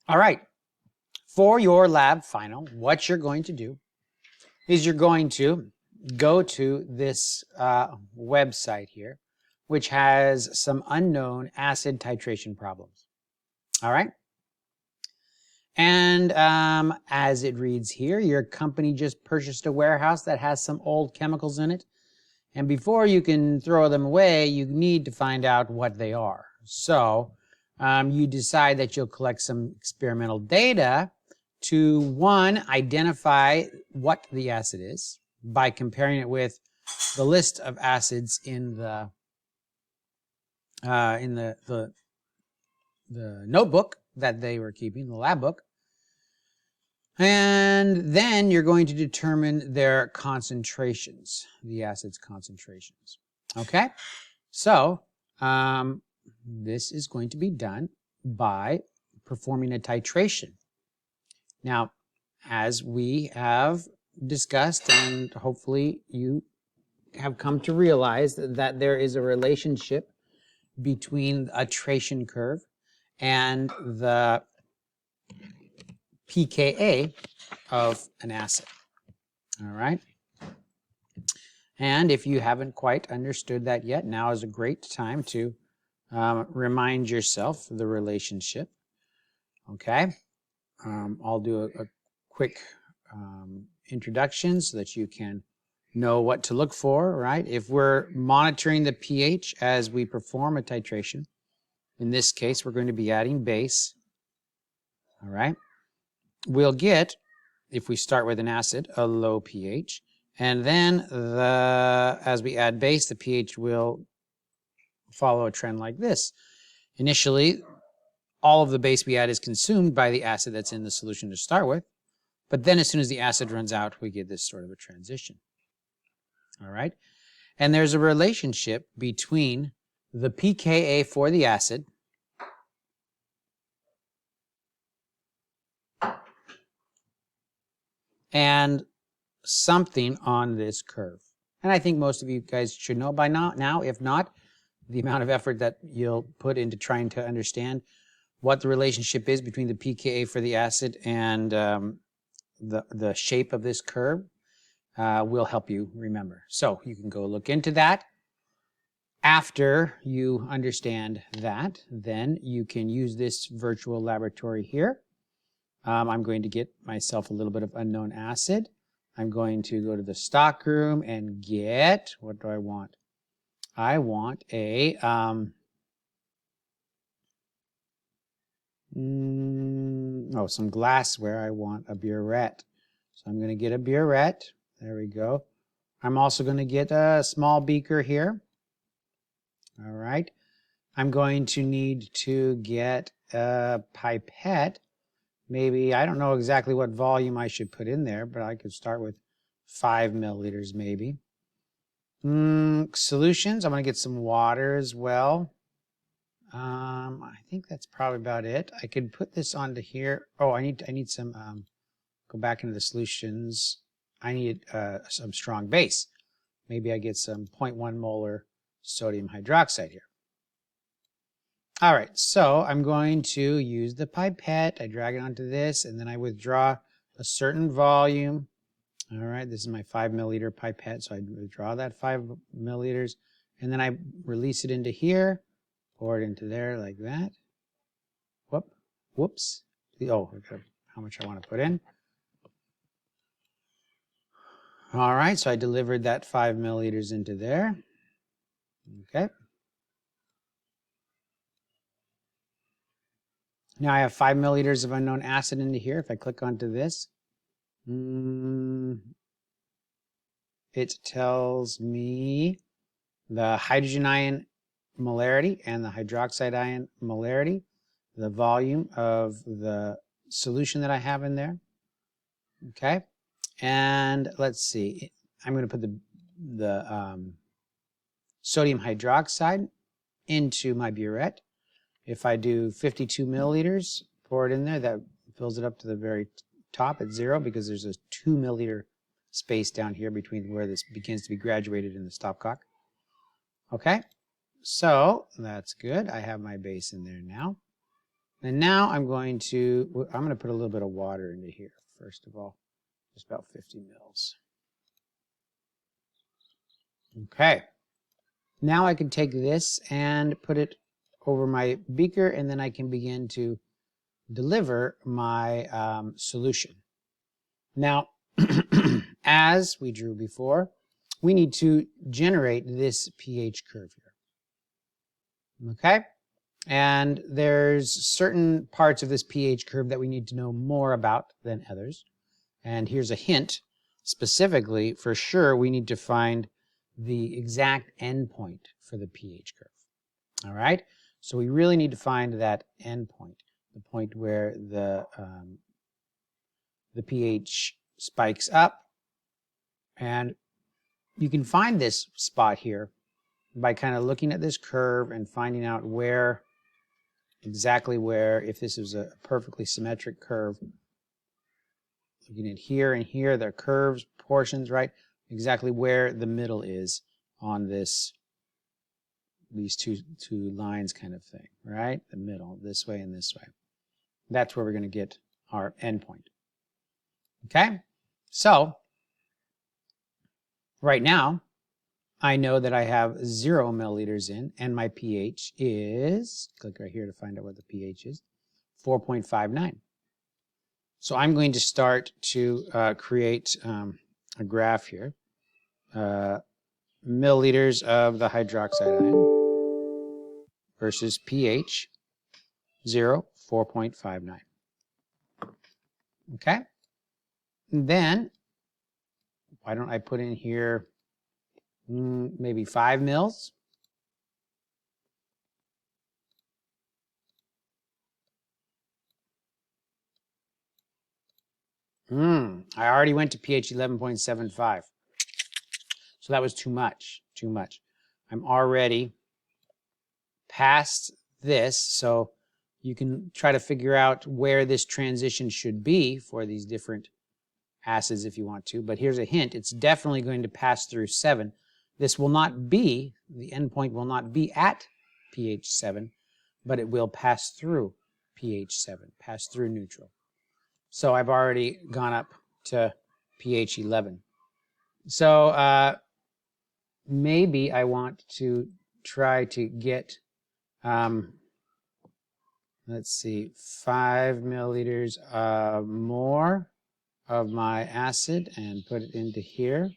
All right. For your lab final, what you're going to do is you're going to go to this website here, which has some unknown acid titration problems. All right. And as it reads here, your company just purchased a warehouse that has some old chemicals in it. And before you can throw them away, you need to find out what they are. So you decide that you'll collect some experimental data to, one, identify what the acid is by comparing it with the list of acids in the notebook that they were keeping, the lab book. And then you're going to determine their concentrations, the acid's concentrations. Okay? So this is going to be done by performing a titration. Now, as we have discussed, and hopefully you have come to realize that there is a relationship between a titration curve and the pKa of an acid. All right? And if you haven't quite understood that yet, now is a great time to remind yourself the relationship. Okay? I'll do a quick introduction so that you can know what to look for, right? If we're monitoring the pH as we perform a titration, in this case, we're going to be adding base. All right? We'll get, if we start with an acid, a low pH. And then as we add base, the pH will follow a trend like this. Initially, all of the base we add is consumed by the acid that's in the solution to start with. But then as soon as the acid runs out, we get this sort of a transition. All right? And there's a relationship between the pKa for the acid and something on this curve. And I think most of you guys should know by now. If not, the amount of effort that you'll put into trying to understand what the relationship is between the pKa for the acid and the shape of this curve will help you remember. So you can go look into that. After you understand that, then you can use this virtual laboratory here. I'm going to get myself a little bit of unknown acid. I'm going to go to the stock room and get, what do I want? I want a, some glassware. I want a burette. So I'm going to get a burette. There we go. I'm also going to get a small beaker here. All right. I'm going to need to get a pipette. Maybe, I don't know exactly what volume I should put in there, but I could start with 5 milliliters maybe. Solutions, I'm going to get some water as well. I think that's probably about it. I could put this onto here. Oh, I need some, go back into the solutions. I need some strong base. Maybe I get some 0.1 molar sodium hydroxide here. All right, so I'm going to use the pipette. I drag it onto this, and then I withdraw a certain volume. All right, this is my 5 milliliter pipette, so I withdraw that 5 milliliters, and then I release it into here, pour it into there like that. Whoops. Oh, how much I want to put in. All right, so I delivered that 5 milliliters into there. Okay. Now I have 5 milliliters of unknown acid into here. If I click onto this, it tells me the hydrogen ion molarity and the hydroxide ion molarity, the volume of the solution that I have in there. Okay, and let's see. I'm going to put the sodium hydroxide into my burette. If I do 52 milliliters, pour it in there, that fills it up to the very top at 0 because there's a 2 milliliter space down here between where this begins to be graduated in the stopcock. Okay, so that's good. I have my base in there now. And now I'm going to put a little bit of water into here, first of all, just about 50 mils. Okay. Now I can take this and put it over my beaker, and then I can begin to deliver my solution. Now, as we drew before, we need to generate this pH curve here. Okay? And there's certain parts of this pH curve that we need to know more about than others. And here's a hint. Specifically, for sure, we need to find the exact endpoint for the pH curve. All right? So we really need to find that endpoint, the point where the pH spikes up. And you can find this spot here by kind of looking at this curve and finding out exactly where, if this is a perfectly symmetric curve, looking at here and here, the curves, portions, right? Exactly where the middle is on these two lines kind of thing, right? The middle, this way and this way. That's where we're going to get our endpoint. Okay? So, right now, I know that I have 0 milliliters in, and my pH is, click right here to find out what the pH is, 4.59. So I'm going to start to create a graph here. Milliliters of the hydroxide ion versus pH 0, 4.59. Okay? And then, why don't I put in here maybe 5 mils? I already went to pH 11.75. So that was too much, too much. I'm already past this, so you can try to figure out where this transition should be for these different acids if you want to. But here's a hint. It's definitely going to pass through 7. This will not be, the endpoint will not be at pH 7, but it will pass through pH 7, pass through neutral. So I've already gone up to pH 11. So maybe I want to try to get, let's see, 5 milliliters more of my acid and put it into here.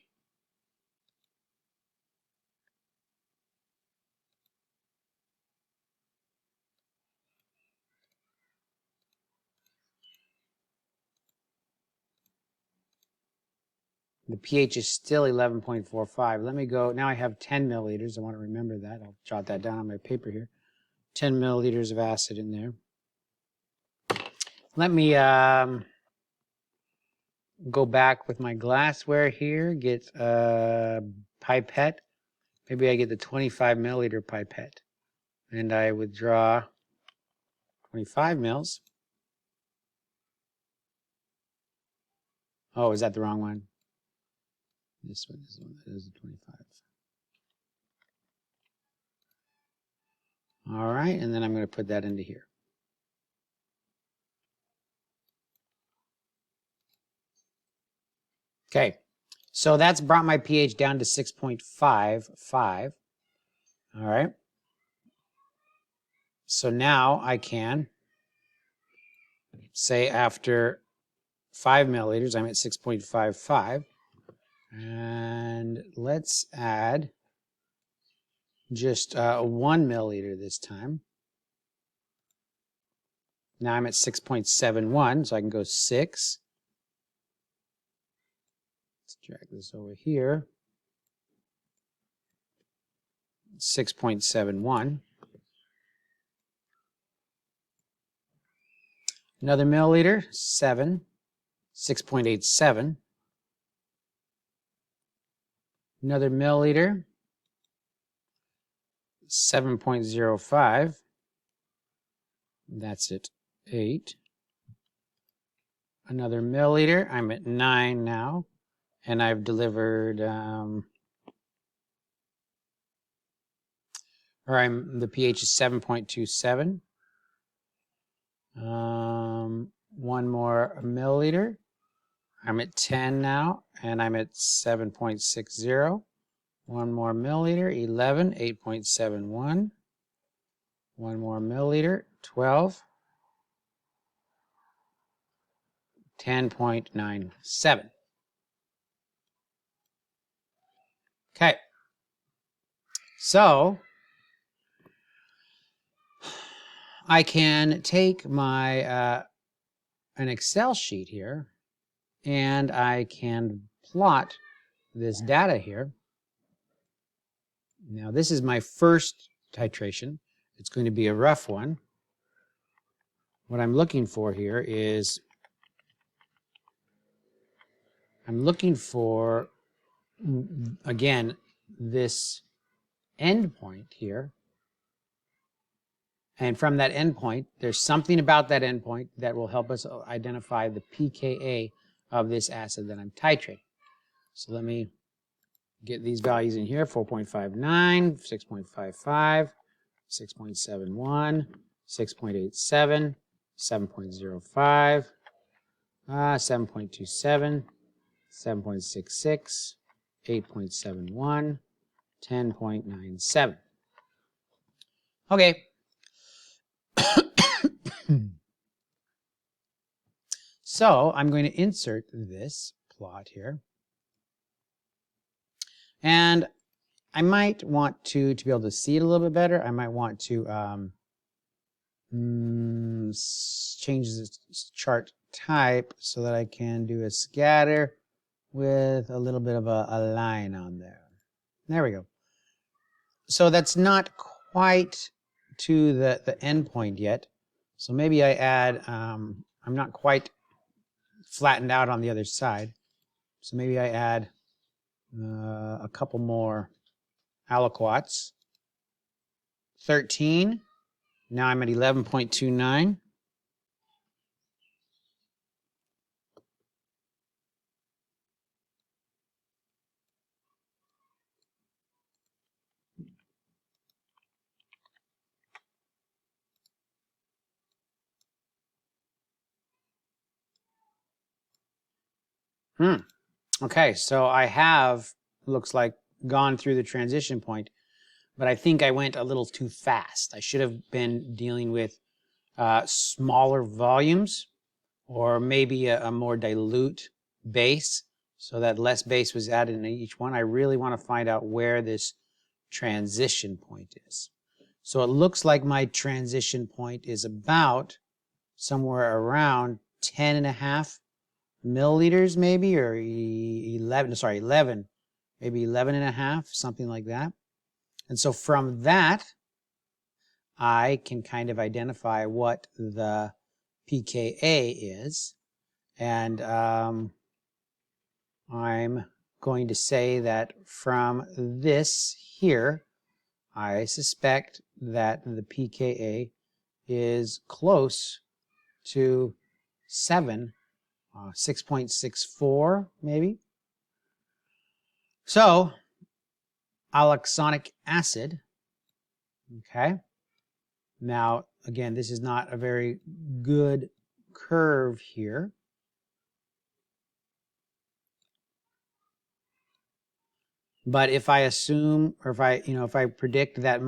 The pH is still 11.45. Let me go. Now I have 10 milliliters. I want to remember that. I'll jot that down on my paper here. 10 milliliters of acid in there. Let me go back with my glassware here, get a pipette. Maybe I get the 25 milliliter pipette. And I withdraw 25 mils. Oh, is that the wrong one? This one is the 25. All right, and then I'm going to put that into here. Okay, so that's brought my pH down to 6.55. All right. So now I can say after 5 milliliters, I'm at 6.55. And let's add just 1 milliliter this time. Now I'm at 6.71, so I can go 6. Let's drag this over here. 6.71. Another milliliter, 7. 6.87. Another milliliter, 7.05. That's at 8. Another milliliter, I'm at 9 now, and I've delivered, the pH is 7.27. One more milliliter. I'm at 10 now, and I'm at 7.60. One more milliliter, 11, 8.71. One more milliliter, 12, 10.97. Okay, so I can take my an Excel sheet here, and I can plot this data here. Now this is my first titration. It's going to be a rough one. What I'm looking for here is I'm looking for, again, this endpoint here. And from that endpoint, there's something about that endpoint that will help us identify the pKa of this acid that I'm titrating. So let me get these values in here: 4.59, 6.55, 6.71, 6.87, 7.05, 7.27, 7.66, 8.71, 10.97. Okay. So I'm going to insert this plot here. And I might want to be able to see it a little bit better, I might want to change the chart type so that I can do a scatter with a little bit of a line on there. There we go. So that's not quite to the end point yet. So maybe I add, I'm not quite flattened out on the other side. So maybe I add a couple more aliquots. 13. Now I'm at 11.29. Okay, so I have, looks like, gone through the transition point, but I think I went a little too fast. I should have been dealing with smaller volumes, or maybe a more dilute base, so that less base was added in each one. I really want to find out where this transition point is. So it looks like my transition point is about somewhere around 10.5 milliliters, maybe, or 11, maybe 11.5, something like that. And so from that, I can kind of identify what the pKa is. And I'm going to say that from this here, I suspect that the pKa is close to 7, 6.64 maybe. So, Alexanic acid, okay. Now, again, this is not a very good curve here. But if I assume, or if I predict that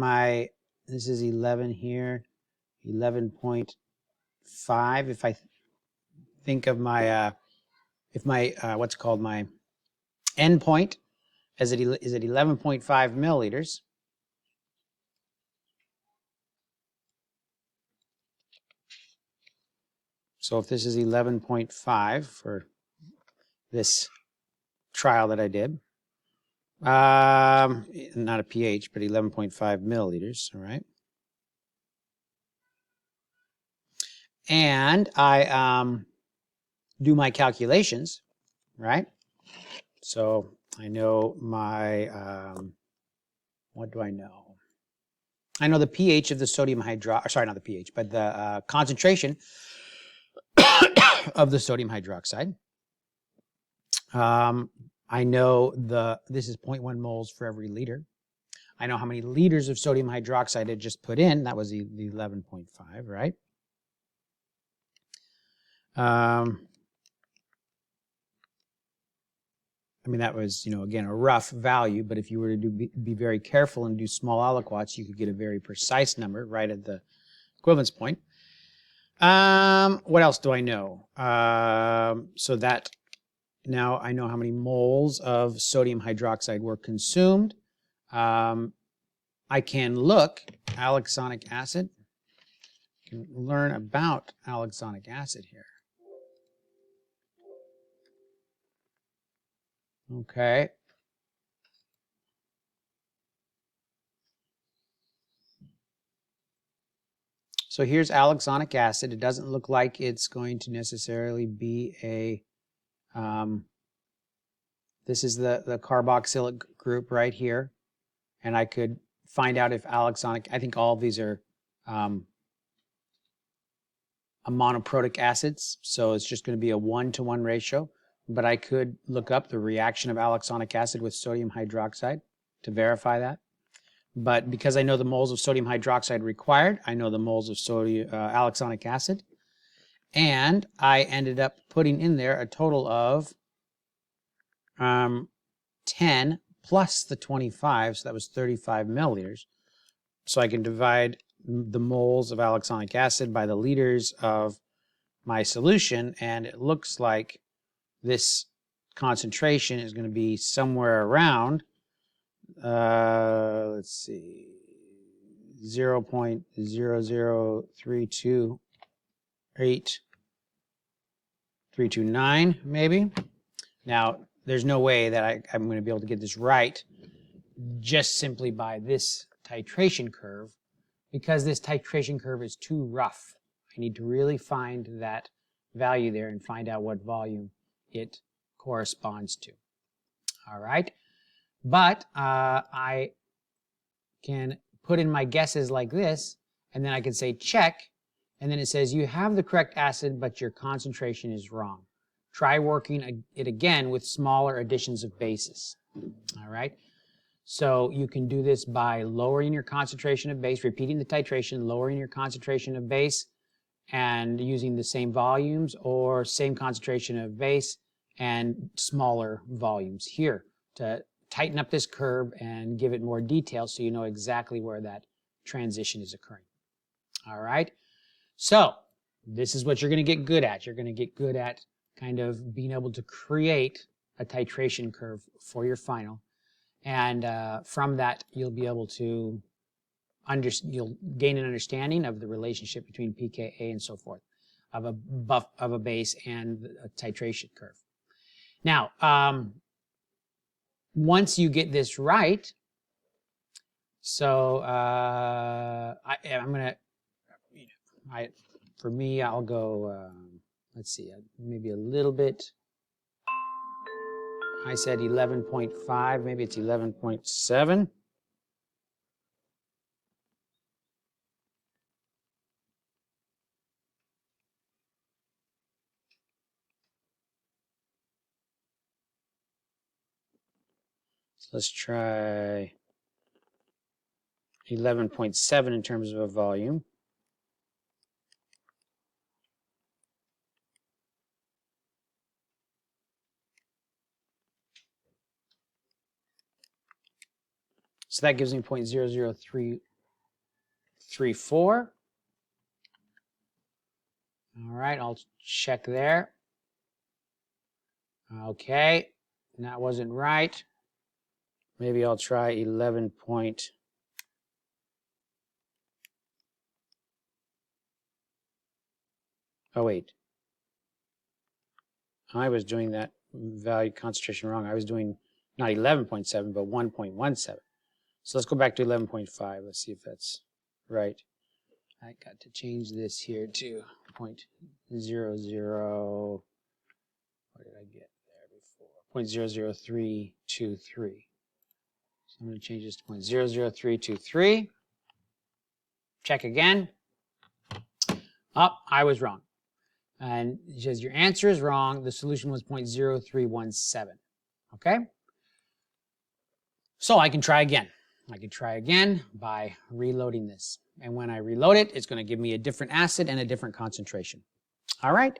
this is 11 here, 11.5, if I think of my, what's called my endpoint is at 11.5 milliliters. So if this is 11.5 for this trial that I did, not a pH, but 11.5 milliliters, all right. And I do my calculations, right? So I know my, what do I know? I know the pH of the sodium hydroxide, sorry, not the pH, but the concentration of the sodium hydroxide. I know this is 0.1 moles for every liter. I know how many liters of sodium hydroxide I just put in. That was the 11.5, right? I mean, that was, again, a rough value, but if you were to be very careful and do small aliquots, you could get a very precise number right at the equivalence point. What else do I know? So that now I know how many moles of sodium hydroxide were consumed. I can look Alexanic acid. I can learn about Alexanic acid here. Okay. So here's Alexanic acid. It doesn't look like it's going to necessarily be a, this is the carboxylic group right here. And I could find out if Alexanic, I think all of these are monoprotic acids. So it's just going to be a 1-to-1 ratio. But I could look up the reaction of Alexanic acid with sodium hydroxide to verify that. But because I know the moles of sodium hydroxide required, I know the moles of Alexanic acid. And I ended up putting in there a total of 10 plus the 25, so that was 35 milliliters. So I can divide the moles of Alexanic acid by the liters of my solution, and it looks like this concentration is going to be somewhere around, let's see, 0.0032839 maybe. Now, there's no way that I'm going to be able to get this right just simply by this titration curve, because this titration curve is too rough. I need to really find that value there and find out what volume it corresponds to. All right, but I can put in my guesses like this, and then I can say check, and then it says you have the correct acid, but your concentration is wrong. Try working it again with smaller additions of bases. All right, so you can do this by lowering your concentration of base, repeating the titration, lowering your concentration of base, and using the same volumes, or same concentration of base and smaller volumes here to tighten up this curve and give it more detail so you know exactly where that transition is occurring. All right, so this is what you're going to get good at. You're going to get good at kind of being able to create a titration curve for your final, and from that you'll be able to you'll gain an understanding of the relationship between pKa and so forth of a base and a titration curve. Now, once you get this right, so I'm gonna, for me, I'll go. Let's see, maybe a little bit. I said 11.5. Maybe it's 11.7. Let's try 11.7 in terms of a volume. So that gives me 0.00334. All right, I'll check there. Okay, and that wasn't right. Maybe I'll try 11. Oh, wait. I was doing that value concentration wrong. I was doing not 11.7, but 1.17. So let's go back to 11.5. Let's see if that's right. I got to change this here to 0.00. What did I get there before? 0.00323. So I'm going to change this to 0.00323. Check again. Oh, I was wrong. And it says your answer is wrong. The solution was 0.0317. Okay? So I can try again. I can try again by reloading this. And when I reload it, it's going to give me a different acid and a different concentration. All right?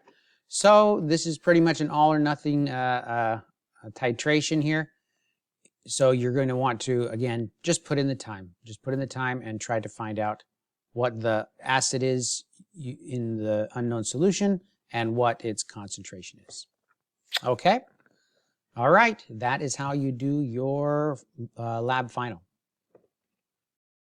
So this is pretty much an all or nothing titration here. So you're going to want to, again, just put in the time. Just put in the time and try to find out what the acid is in the unknown solution and what its concentration is. Okay? All right, that is how you do your lab final.